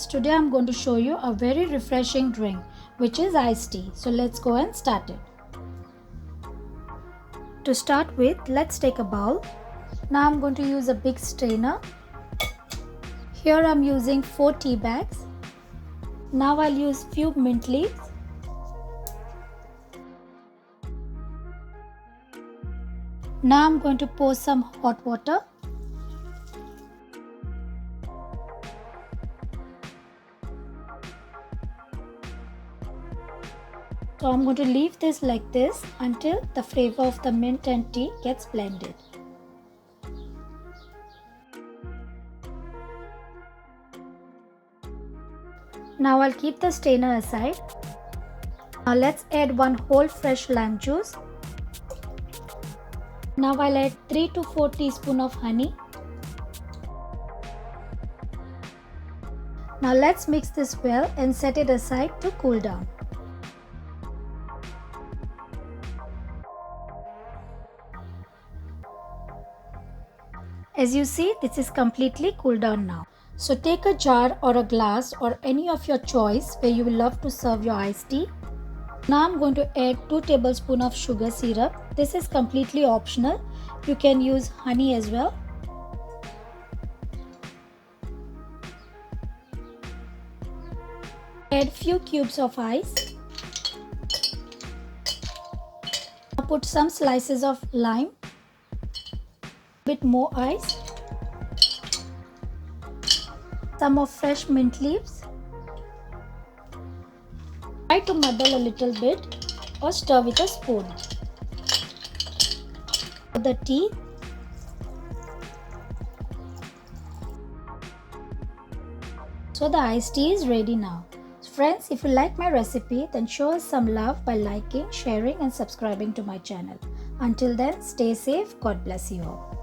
today I'm going to show you a very refreshing drink which is iced tea. So let's go and start it. To start with, let's take a bowl. Now I'm going to use a big strainer. Here I'm using 4 tea bags. Now I'll use few mint leaves. Now I'm going to pour some hot water. So I'm going to leave this like this until the flavor of the mint and tea gets blended. Now I'll keep the strainer aside. Now let's add 1 whole fresh lime juice. Now I'll add 3 to 4 teaspoons of honey. Now let's mix this well and set it aside to cool down. As you see, this is completely cooled down now. So take a jar or a glass or any of your choice where you will love to serve your iced tea. Now I'm going to add 2 tablespoons of sugar syrup. This is completely optional. You can use honey as well. Add few cubes of ice. Now put some slices of lime. Bit more ice. Some of fresh mint leaves. Try to muddle a little bit or stir with a spoon. The tea. So the iced tea is ready now. Friends, if you like my recipe, then show us some love by liking, sharing and subscribing to my channel. Until then, stay safe. God bless you all.